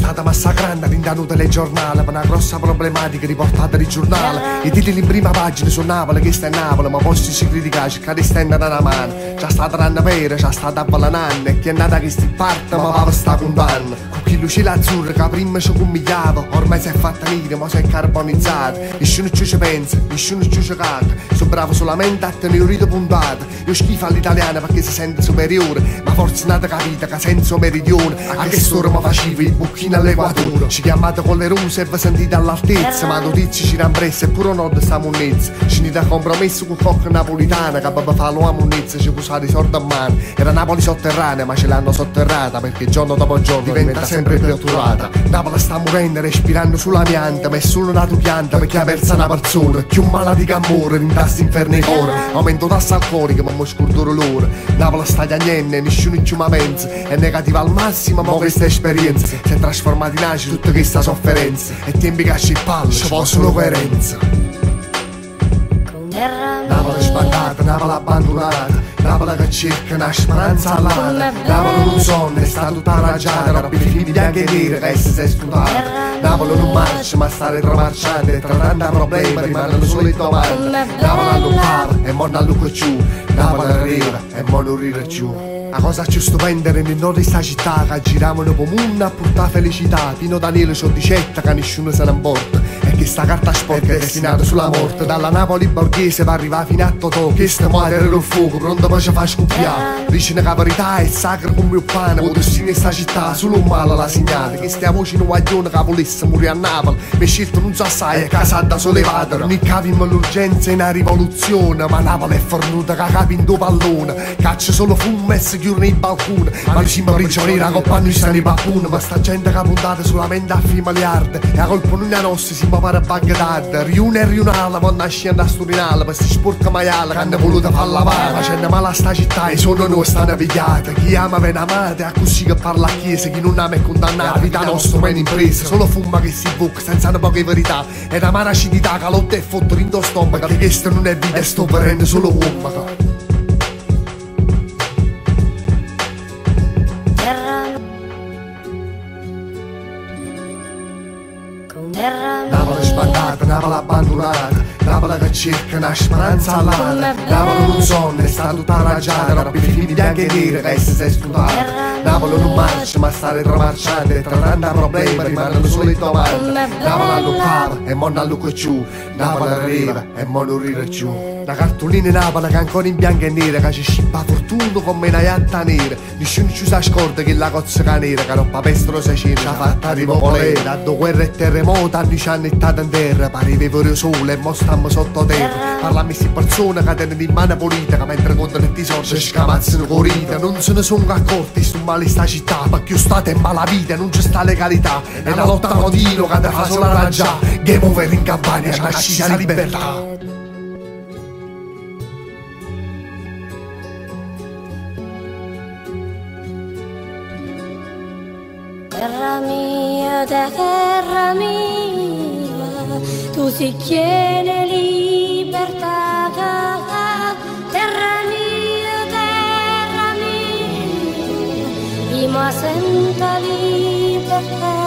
stata massacrando all'interno delle giornali per una grossa problematica riportata di giornale. I titoli in prima pagina su Napoli, che sta in Napoli, ma posti si criticano, cercate di stendere una mano. C'è stata l'anno vera, c'è stata avvelenando, e chi è nata che sti parte ma va per sta condanna. Con chi lucilla azzurra che prima ci commigliava, ormai si è fatta nera ma si è carbonizzata. Nessuno ci pensa, nessuno ci canta, sono bravo solamente a tenere un rito puntato. Io schifo all'italiana perché si sente superiore, ma forse nata capita che senza meridione. A che storia mi facevo i bucchini all'equatore, ci chiamate con le ruse e vi sentite all'altezza, ma notizie ci rampressa e pure nord sta monnezza. Ci ne da compromesso con cocca napolitana che per fare la monnezza ci può usare i soldi a mano. Era Napoli sotterranea ma ce l'hanno sotterrata, perché giorno dopo giorno diventa sempre più atturata. Napoli sta morendo respirando sulla pianta, ma è solo una pianta perché ha persa una persona. Più malati che amore, rintassi inferno e cuore, aumento tassa alcolica ma mo scordoro loro. Napoli sta cagnendo, nessuno ci ma pensa, è negativa al massimo ma questa esperienza si è trasformata in aci tutta questa sofferenza, e tempi che ci palle ci possono coerenza. Napoli sbandata, Napoli abbandonata, Napoli che cerca una speranza all'altra. Napoli non sonno, è stata tutta raggiata, robbi figli bianchi e neri che si è studata. Napoli non marcia ma sta retromarciando, e tra tanti problemi rimangono solo i domande. Napoli all'ucava e morna all'ucco giù, Napoli arriva e mo non ride giù. La cosa più stupenda nel nord di sta città, che giravano come a portare felicità. Pino Daniele c'ho dicetta che nessuno se ne importa, e che sta carta sporca è destinata sulla morte. Dalla Napoli borghese va arrivare fino a Totò, che sta madre del fuoco pronto poi ci fa scoppiare. Dice che la verità è sacra come il pane, con destino in sta città solo un male la segnata. Che stia voce in un guaglione che volesse morire a Napoli, mi scelto non so assai, è casata sollevata. Non capiamo l'urgenza è una rivoluzione, ma Napoli è fornuta che capi in due pallone. Caccia solo fumo e chiudono i balconi, ma vicino a prigioniera coppa noi stanno i bacconi. Ma sta gente che ha puntato solamente a film miliardi, e a colpo non è nostra si può fare a Baghdad. Riune e riunale quando nascendo a Sturinale, per sti sporca maiale che hanno voluto far lavare. Facendo male a sta città e sono noi stanno pigliate. Chi ama viene amato, è così che parla a chiesa. Chi non ama è condannato, la vita nostra è un'impresa. Solo fuma che si buca senza una poche verità, e da mala acidità che lotta e fotto in do stomaco. Che questo non è vita e sto prendendo solo uomo. Napoli sbandata, Napoli abbandonata, Napoli che cerca una speranza all'altra. Napoli non sonno, è stata tutta raggiata, robbi figli bianchi e neri che si è studata. Napoli non marcia ma sta retromarciando, e tra tanti problemi rimangono solo i domande. Napoli all'ucava e morna all'ucco giù, Napoli arriva e mo non ride giù. La cartolina in Napoli che ancora in bianco e nera, che ci scippa fortuna come una iatta nera. Nessuno ci sa scorda che la cozza nera, che non papestro se c'è la fatta di popolera. Da guerra e terremoto anni ci hanno ittato in terra, pareva il sole e mo stiamo sottoterra. Parlammi di persone che tengono in mano politica, mentre contano i tesori ci scamazzano corrida. Non se ne sono accorti sto male sta città, perché state in malavita non c'è sta legalità. È la lotta continua che te fa solo raggiare, game over in Campania nasce la libertà. Terra mia, tu si chiede libertà. Terra mia, io mi sento libertà.